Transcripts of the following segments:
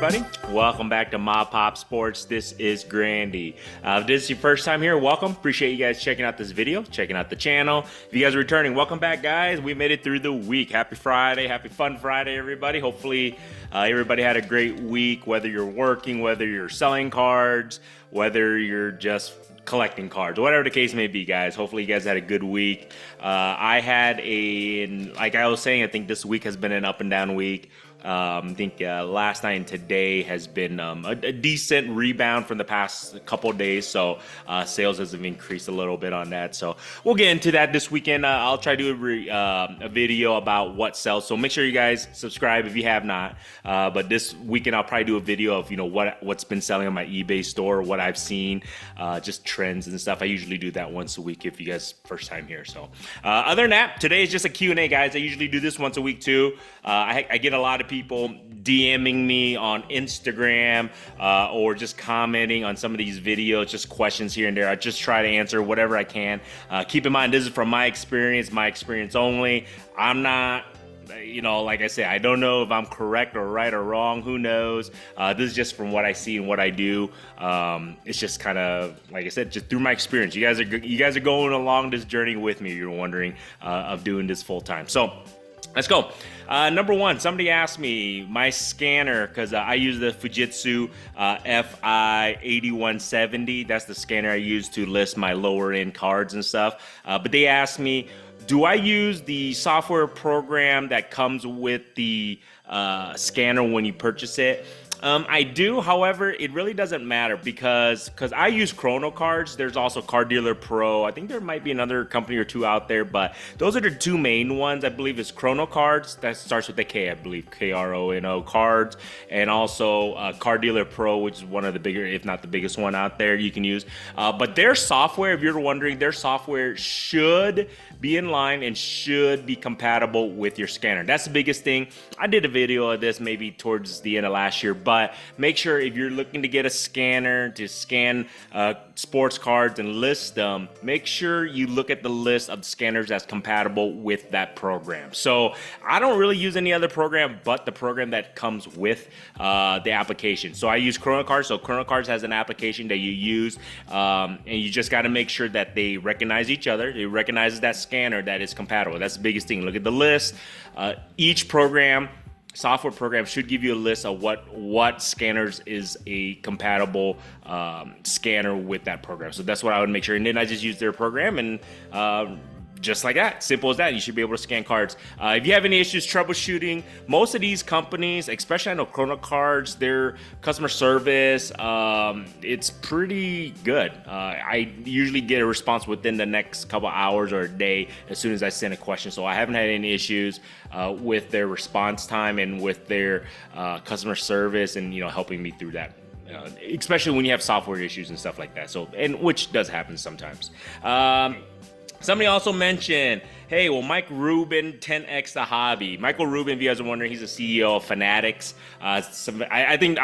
everybody? Welcome back to MAPOP Sports. This is Grandy. If this is your first time here, welcome. Appreciate you guys checking out this video, checking out the channel. If you guys are returning, welcome back, guys. We made it through the week. Happy Friday. Happy Fun Friday, everybody. Hopefully, everybody had a great week, whether you're working, whether you're selling cards, whether you're just collecting cards, whatever the case may be, guys. Hopefully you guys had a good week. I had like I was saying, I think this week has been an up and down week. I think last night and today has been a decent rebound from the past couple of days, so sales has increased a little bit on that. So we'll get into that this weekend. I'll try to do a video about what sells, so make sure you guys subscribe if you have not. But this weekend I'll probably do a video of what's been selling on my eBay store, what I've seen, just trends and stuff. I usually do that once a week if you guys first time here. So other than that, today is just a Q&A, guys. I usually do this once a week too. I get a lot of people DMing me on Instagram or just commenting on some of these videos, just questions here and there. I just try to answer whatever I can. Keep in mind, this is from my experience only. I'm not, like I said, I don't know if I'm correct or right or wrong. Who knows? This is just from what I see and what I do. It's just kind of, like I said, just through my experience. You guys are going along this journey with me. You're wondering of doing this full time. So let's go. Number one, somebody asked me my scanner, because I use the Fujitsu FI8170. That's the scanner I use to list my lower end cards and stuff. But they asked me, do I use the software program that comes with the scanner when you purchase it? I do, however, it really doesn't matter because I use Chrono Cards. There's also Card Dealer Pro. I think there might be another company or two out there, but those are the two main ones. I believe it's Chrono Cards. That starts with the K, I believe, Krono Cards, and also Card Dealer Pro, which is one of the bigger, if not the biggest one out there you can use. But their software, if you're wondering, their software should be in line and should be compatible with your scanner. That's the biggest thing. I did a video of this maybe towards the end of last year, but make sure if you're looking to get a scanner to scan sports cards and list them, make sure you look at the list of scanners that's compatible with that program. So I don't really use any other program but the program that comes with the application. So I use Chrono Cards. So Chrono Cards has an application that you use, and you just got to make sure that they recognize each other. It recognizes that scanner that is compatible. That's the biggest thing. Look at the list. Each software program should give you a list of what scanners is a compatible scanner with that program. So that's what I would make sure. And then I just use their program, and just like that, simple as that, you should be able to scan cards. If you have any issues troubleshooting, most of these companies, especially I know Chrono Cards, their customer service, it's pretty good. I usually get a response within the next couple hours or a day as soon as I send a question. So I haven't had any issues with their response time and with their customer service and helping me through that. Especially when you have software issues and stuff like that. So, and which does happen sometimes. Somebody also mentioned, hey, will Mike Rubin 10x the hobby? Michael Rubin, if you guys are wondering, he's the CEO of Fanatics. I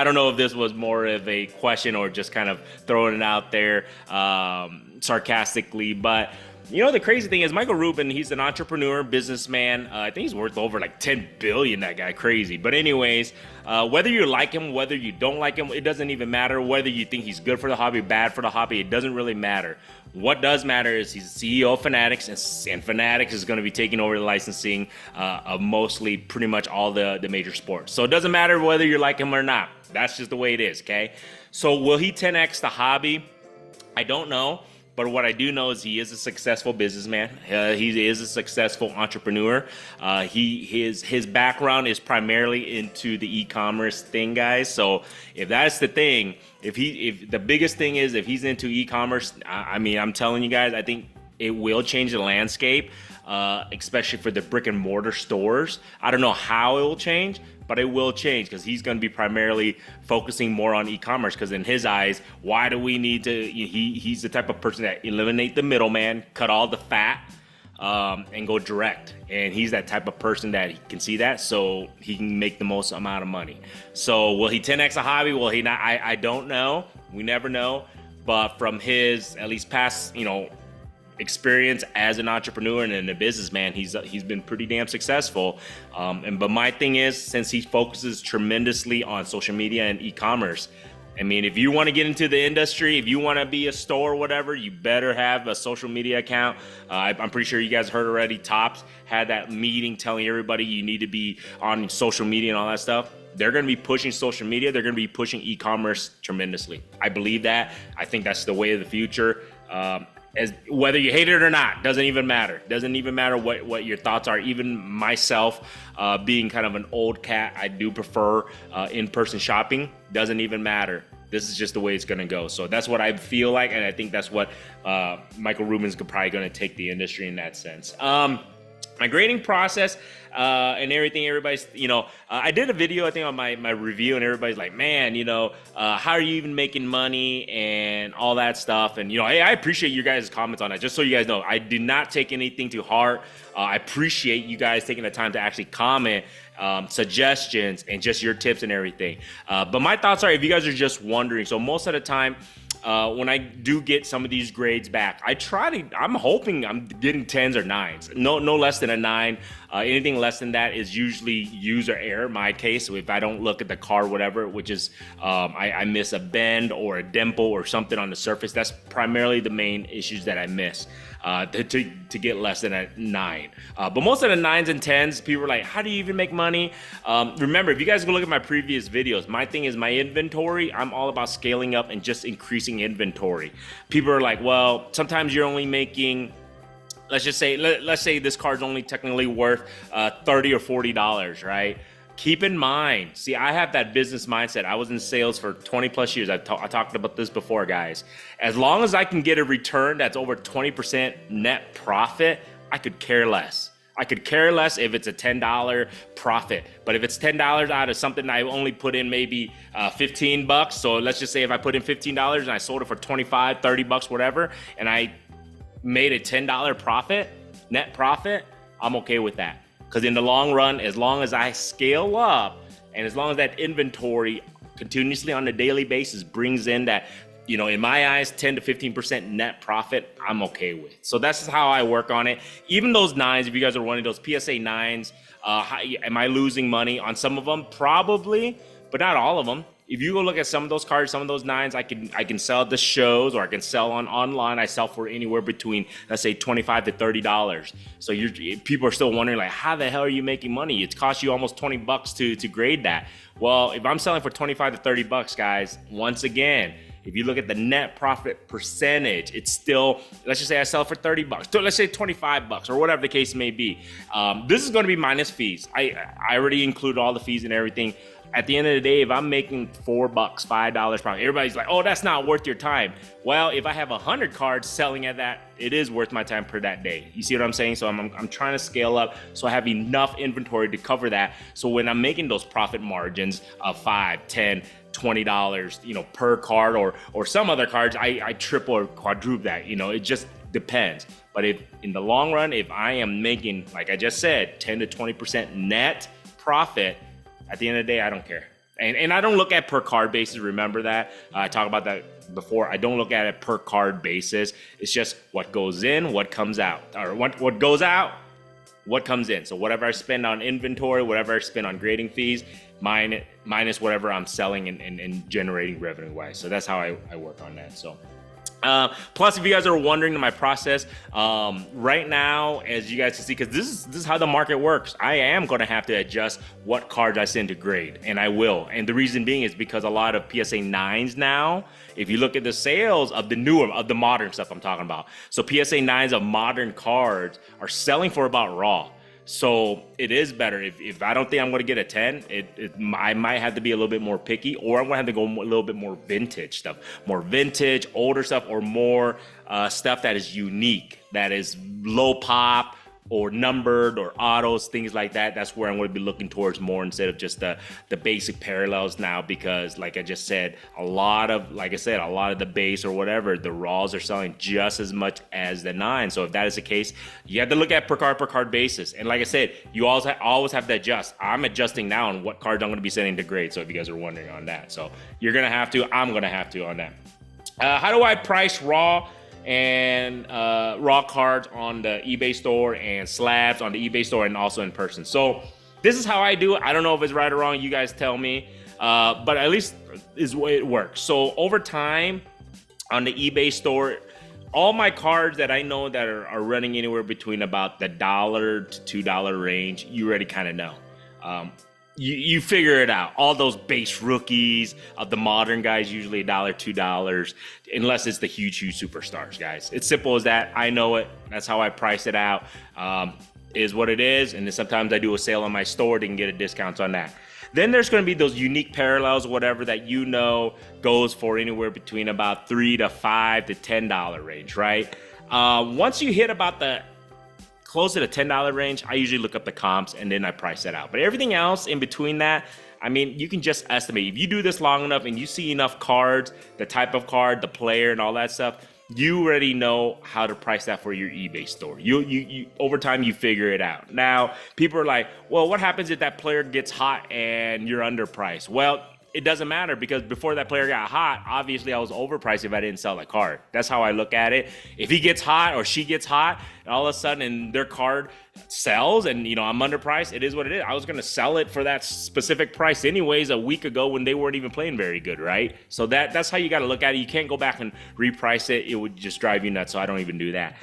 don't know if this was more of a question or just kind of throwing it out there sarcastically, but the crazy thing is Michael Rubin, he's an entrepreneur, businessman. I think he's worth over like 10 billion, that guy, crazy. But anyways, whether you like him, whether you don't like him, it doesn't even matter. Whether you think he's good for the hobby, bad for the hobby, it doesn't really matter. What does matter is he's the CEO of Fanatics, and Fanatics is going to be taking over the licensing of mostly pretty much all the major sports. So it doesn't matter whether you like him or not. That's just the way it is, okay? So will he 10x the hobby? I don't know. But what I do know is he is a successful businessman. He is a successful entrepreneur. His background is primarily into the e-commerce thing, guys. So if that's the thing, if the biggest thing is if he's into e-commerce, I'm telling you guys, I think it will change the landscape, especially for the brick and mortar stores. I don't know how it will change, but it will change because he's going to be primarily focusing more on e-commerce, because in his eyes, why do we need to, he's the type of person that eliminate the middleman, cut all the fat, and go direct. And he's that type of person that he can see that, so he can make the most amount of money. So will he 10x a hobby? Will he not? I don't know. We never know. But from his, at least past, experience as an entrepreneur and a businessman. He's been pretty damn successful. But my thing is, since he focuses tremendously on social media and e-commerce, I mean, if you want to get into the industry, if you want to be a store or whatever, you better have a social media account. I'm pretty sure you guys heard already. Tops had that meeting telling everybody you need to be on social media and all that stuff. They're going to be pushing social media. They're going to be pushing e-commerce tremendously. I believe that. I think that's the way of the future. As whether you hate it or not, doesn't even matter. Doesn't even matter what your thoughts are. Even myself, being kind of an old cat, I do prefer in-person shopping. Doesn't even matter. This is just the way it's going to go. So that's what I feel like, and I think that's what Michael Rubin's probably going to take the industry in that sense. My grading process and everything, everybody's, I did a video, I think, on my review, and everybody's like, man, how are you even making money and all that stuff? And, hey, I appreciate you guys' comments on that. Just so you guys know, I did not take anything to heart. I appreciate you guys taking the time to actually comment, suggestions, and just your tips and everything. But my thoughts are, if you guys are just wondering, so most of the time, when I do get some of these grades back, I'm hoping I'm getting 10s or 9s, no less than a 9. Anything less than that is usually user error in my case. So if I don't look at the card, whatever, which is I miss a bend or a dimple or something on the surface, that's primarily the main issues that I miss to get less than a 9. But most of the 9s and 10s, people are like, how do you even make money? Remember, if you guys go look at my previous videos, my thing is my inventory. I'm all about scaling up and just increasing inventory. People are like, well, sometimes you're only making, let's say this card's only technically worth $30 or $40, right? Keep in mind, see, I have that business mindset. I was in sales for 20 plus years. I talked about this before, guys. As long as I can get a return that's over 20% net profit, I could care less. I could care less if it's a $10 profit. But if it's $10 out of something I only put in maybe $15, so let's just say if I put in $15 and I sold it for 25, 30 bucks, whatever, and I made a $10 profit, net profit, I'm okay with that. Because in the long run, as long as I scale up and as long as that inventory continuously on a daily basis brings in that, in my eyes, 10 to 15% net profit, I'm okay with. So that's how I work on it. Even those 9s, if you guys are running those PSA 9s, am I losing money on some of them? Probably, but not all of them. If you go look at some of those cards, some of those 9s, I can sell at the shows, or I can sell online. I sell for anywhere between, let's say, $25 to $30. So people are still wondering, like, how the hell are you making money? It costs you almost 20 bucks to grade that. Well, if I'm selling for 25 to 30 bucks, guys, once again, if you look at the net profit percentage, it's still, let's just say I sell it for 30 bucks. So let's say 25 bucks or whatever the case may be. This is going to be minus fees. I already include all the fees and everything. At the end of the day, if I'm making $4, $5 profit, everybody's like, oh, that's not worth your time. Well, if I have 100 cards selling at that, it is worth my time per that day. You see what I'm saying? So I'm trying to scale up so I have enough inventory to cover that. So when I'm making those profit margins of $5, $10, $20, per card, or some other cards, I triple or quadruple that. It just depends. But if in the long run, if I am making, like I just said, 10 to 20% net profit, at the end of the day, I don't care. And I don't look at per card basis. Remember that. I talked about that before. I don't look at it per card basis. It's just what goes in, what comes out. Or what goes out, what comes in. So whatever I spend on inventory, whatever I spend on grading fees, minus whatever I'm selling and generating revenue-wise. So that's how I work on that. So. Plus, if you guys are wondering my process, right now, as you guys can see, because this is how the market works, I am going to have to adjust what cards I send to grade, and I will. And the reason being is because a lot of PSA 9s now, if you look at the sales of the modern stuff I'm talking about, so PSA 9s of modern cards are selling for about raw. So it is better. If I don't think I'm going to get a 10, I might have to be a little bit more picky, or I'm going to have to go a little bit more vintage stuff, more vintage, older stuff, or more stuff that is unique, that is low pop or numbered or autos, things like that. That's where I'm going to be looking towards more instead of just the basic parallels now, because like I just said, a lot of the base or whatever, the raws are selling just as much as the 9. So if that is the case, you have to look at per card basis. And like I said, you always have to adjust. I'm adjusting now on what cards I'm going to be sending to grade. So if you guys are wondering on that, so you're going to have to, I'm going to have to on that. How do I price raw and raw cards on the eBay store and slabs on the eBay store and also in person. So this is how I do it. I don't know if it's right or wrong. You guys tell me. But at least is the way it works. So over time on the eBay store, all my cards that I know that are running anywhere between about the $1 to $2 range, you already kind of know. You figure it out. All those base rookies of the modern guys, usually $1, $2, unless it's the huge superstars, guys. It's simple as that. I know it. That's how I price it out. Is what it is. And then sometimes I do a sale on my store to get a discount on that. Then there's going to be those unique parallels, whatever, that you know goes for anywhere between about $3 to $5 to $10 range, right? Once you hit about the close to the $10 range, I usually look up the comps and then I price it out. But everything else in between that, I mean, you can just estimate. If you do this long enough and you see enough cards, the type of card, the player, and all that stuff, you already know how to price that for your eBay store. You over time, you figure it out. Now, people are like, well, what happens if that player gets hot and you're underpriced? Well, it doesn't matter, because before that player got hot, obviously I was overpriced if I didn't sell that card. That's how I look at it. If he gets hot or she gets hot, and all of a sudden their card sells and, you know, I'm underpriced, it is what it is. I was going to sell it for that specific price anyways a week ago when they weren't even playing very good, right? So that's how you got to look at it. You can't go back and reprice it. It would just drive you nuts, so I don't even do that.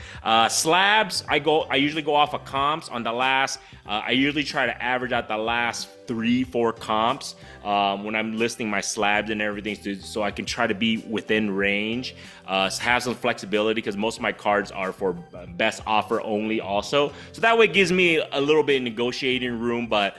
Slabs, I usually go off of comps on the last. I usually try to average out the last 3-4 comps when I'm listing my slabs and everything, so I can try to be within range, have some flexibility, because most of my cards are for best offer only also. So that way it gives me a little bit of negotiating room, but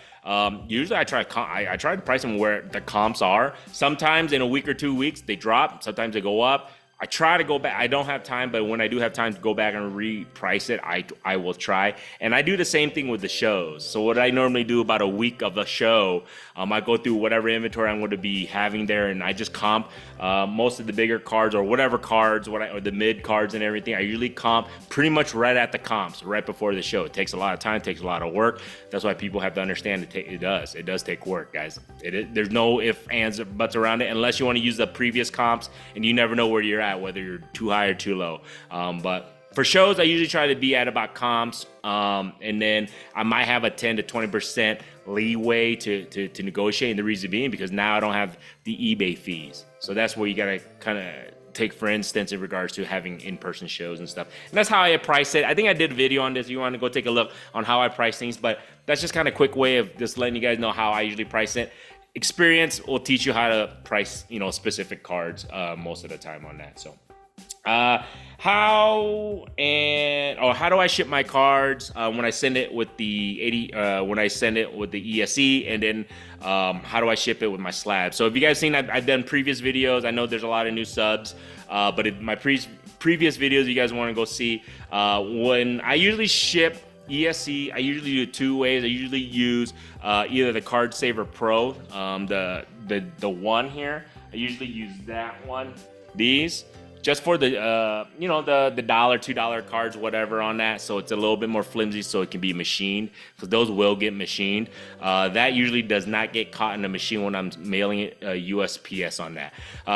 usually I try to price them where the comps are. Sometimes in a week or 2 weeks they drop, sometimes they go up. I try to go back. I don't have time, but when I do have time to go back and reprice it, I will try. And I do the same thing with the shows. So what I normally do about a week of a show, I go through whatever inventory I'm going to be having there, and I just comp most of the bigger cards or whatever cards, or the mid cards and everything. I usually comp pretty much right at the comps, right before the show. It takes a lot of time, takes a lot of work. That's why people have to understand it does take work, guys. There's no ifs, ands, or buts around it, unless you want to use the previous comps, and you never know where you're at, whether you're too high or too low. But for shows, I usually try to be at about comps, and then I might have a 10 to 20% leeway to negotiate. And the reason being, because now I don't have the eBay fees. So that's where you got to kind of take, for instance, in regards to having in-person shows and stuff. And that's how I price it. I think I did a video on this. If you want to go take a look on how I price things, but that's just kind of a quick way of just letting you guys know how I usually price it. Experience will teach you how to price, specific cards most of the time on that. So how do I ship my cards when I send it with the ESE, and then how do I ship it with my slab? So if you guys seen, I've done previous videos. I know there's a lot of new subs, but in my previous videos you guys want to go see, when I usually ship ESE, I usually do it 2 ways. I usually use either the Card Saver Pro, the one here. I usually use that one. These just for the the $1, $2 cards, whatever on that. So it's a little bit more flimsy, so it can be machined, because those will get machined. That usually does not get caught in the machine when I'm mailing it USPS on that.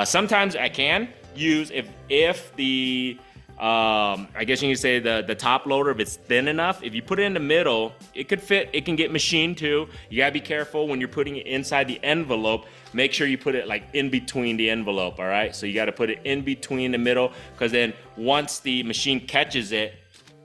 Sometimes I can use if the I guess you can say the top loader, if it's thin enough, if you put it in the middle, it could fit. It can get machined too. You gotta be careful when you're putting it inside the envelope. Make sure you put it like in between the envelope. All right, so you got to put it in between the middle, because then once the machine catches it,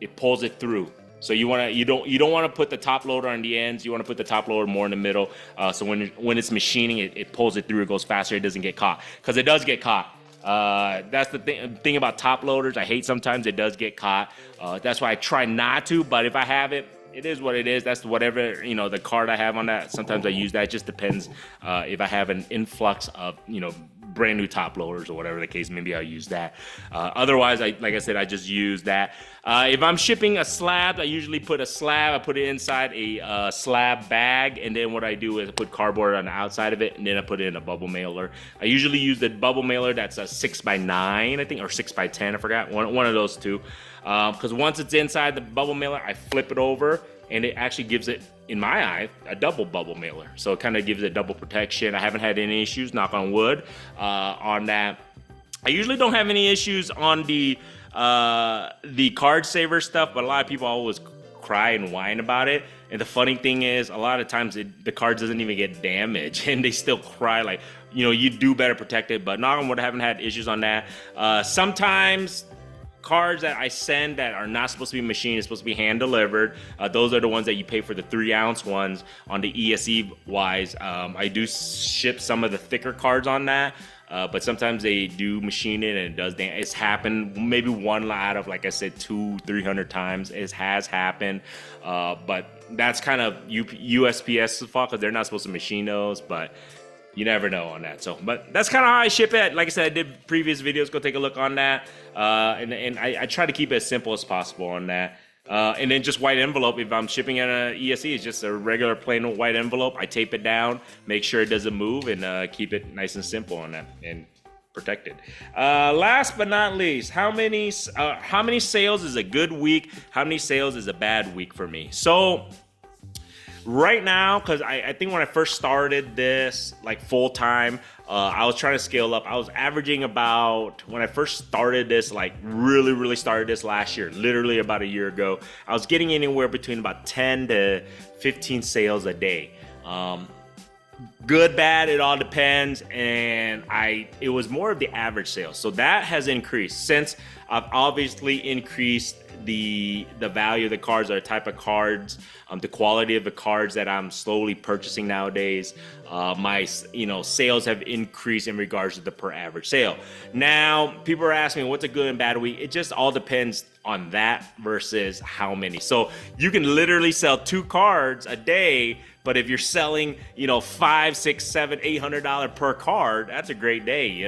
it pulls it through. So you don't want to put the top loader on the ends. You want to put the top loader more in the middle. So when it's machining, it pulls it through. It goes faster. It doesn't get caught, because it does get caught. That's the thing about top loaders. I hate sometimes it does get caught. That's why I try not to, but if I have it, it is what it is. That's whatever, the card I have on that. Sometimes I use that. It just depends if I have an influx of, brand new top loaders or whatever the case, maybe I'll use that. Otherwise, like I said, I just use that. If I'm shipping a slab, I usually put I put it inside a slab bag, and then what I do is I put cardboard on the outside of it, and then I put it in a bubble mailer. I usually use the bubble mailer that's a 6x9, I think, or 6x10, I forgot, one of those two. Because once it's inside the bubble mailer, I flip it over, and it actually gives it, in my eye, a double bubble mailer. So it kind of gives it double protection. I haven't had any issues, knock on wood, on that. I usually don't have any issues on the the card saver stuff, but a lot of people always cry and whine about it. And the funny thing is, a lot of times the card doesn't even get damaged, and they still cry like, you know, you do better protect it. But knock on wood, I haven't had issues on that. Sometimes cards that I send that are not supposed to be machined, it's supposed to be hand delivered. Those are the ones that you pay for, the 3-ounce ones on the ESE wise. I do ship some of the thicker cards on that. But sometimes they do machine it and it does damage. It's happened maybe one out of, like I said, 200-300 times. It has happened. But that's kind of USPS's fault because they're not supposed to machine those, but you never know on that. So, but that's kind of how I ship it. Like I said, I did previous videos. Go take a look on that. And I try to keep it as simple as possible on that. And then just white envelope. If I'm shipping in an ESE, it's just a regular plain white envelope. I tape it down, make sure it doesn't move, and keep it nice and simple on that and protected. Last but not least, how many sales is a good week? How many sales is a bad week for me? So right now, because I think when I first started this like full time, I was trying to scale up. I was averaging about, when I first started this, like really started this last year, literally about a year ago, I was getting anywhere between about 10 to 15 sales a day. Good, bad, it all depends. And it was more of the average sales. So that has increased since I've obviously increased the value of the cards, or the type of cards, the quality of the cards that I'm slowly purchasing nowadays. My sales have increased in regards to the per average sale. Now people are asking me what's a good and bad week. It just all depends on that versus how many. So you can literally sell 2 cards a day, but if you're selling, $500, $600, $700, $800 per card, that's a great day,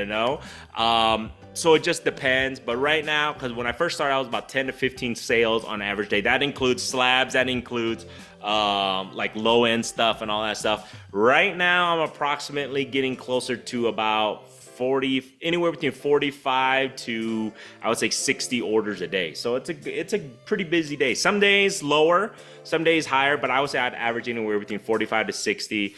So it just depends. But right now, because when I first started, I was about 10 to 15 sales on average day. That includes slabs, that includes like low end stuff and all that stuff. Right now, I'm approximately getting closer to about 40, anywhere between 45 to, I would say, 60 orders a day. So it's a pretty busy day. Some days lower, some days higher, but I would say I'd average anywhere between 45 to 60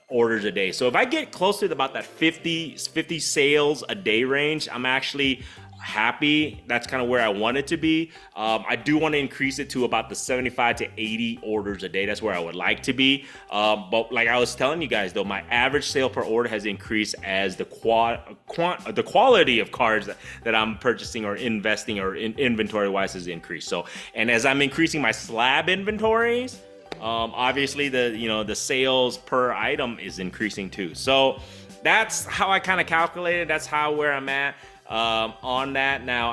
orders a day. So if I get closer to about that 50 sales a day range, I'm actually happy. That's kind of where I want it to be. I do want to increase it to about the 75 to 80 orders a day. That's where I would like to be. But like I was telling you guys, though, my average sale per order has increased as the quality of cards that I'm purchasing or investing or in inventory wise has increased. So, and as I'm increasing my slab inventories, obviously the sales per item is increasing too. So that's how I kind of calculated. That's where I'm at on that. Now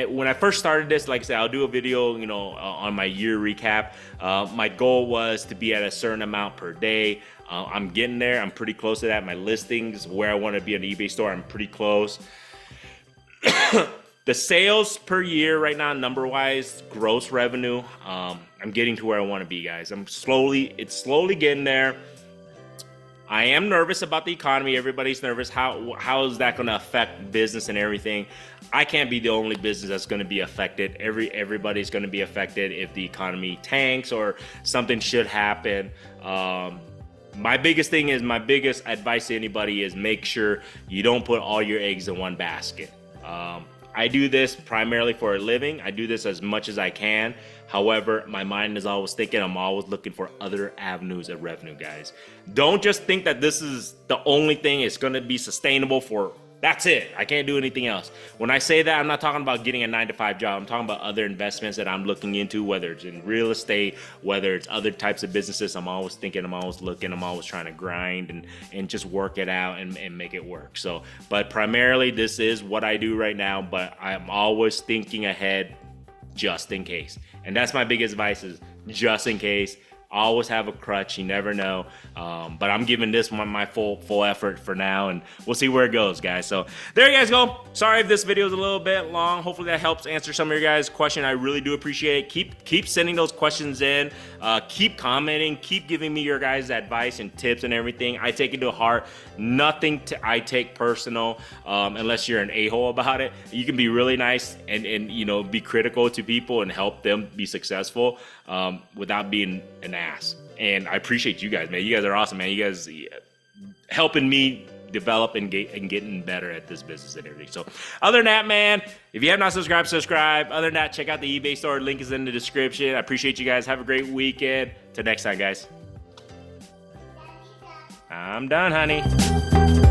when I first started this, like I said, I'll do a video on my year recap. My goal was to be at a certain amount per day. I'm getting there. I'm pretty close to that. My listings where I want to be an eBay store, I'm pretty close. The sales per year right now, number-wise, gross revenue, I'm getting to where I want to be, guys. It's slowly getting there. I am nervous about the economy. Everybody's nervous. How is that going to affect business and everything? I can't be the only business that's going to be affected. Everybody's going to be affected if the economy tanks or something should happen. My biggest advice to anybody is make sure you don't put all your eggs in one basket. I do this primarily for a living. I do this as much as I can. However, my mind is always thinking, I'm always looking for other avenues of revenue, guys. Don't just think that this is the only thing it's going to be sustainable for. That's it. I can't do anything else. When I say that, I'm not talking about getting a 9-to-5 job. I'm talking about other investments that I'm looking into, whether it's in real estate, whether it's other types of businesses. I'm always thinking, I'm always looking, I'm always trying to grind and just work it out and make it work. So, but primarily this is what I do right now, but I'm always thinking ahead just in case. And that's my biggest advice, is just in case. Always have a crutch, you never know. But I'm giving this one my full effort for now, and we'll see where it goes, guys. So there you guys go. Sorry if this video is a little bit long. Hopefully that helps answer some of your guys' questions. I really do appreciate it. Keep sending those questions in. Keep commenting. Keep giving me your guys' advice and tips and everything. I take it to heart. Nothing I take personal, unless you're an a-hole about it. You can be really nice and be critical to people and help them be successful without being an ass. And I appreciate you guys, man. You guys are awesome, man. You guys helping me develop and getting better at this business and everything. So other than that, man, if you have not subscribed, subscribe. Other than that, check out the eBay store. Link is in the description. I appreciate you guys. Have a great weekend. Till next time, guys. I'm done, honey.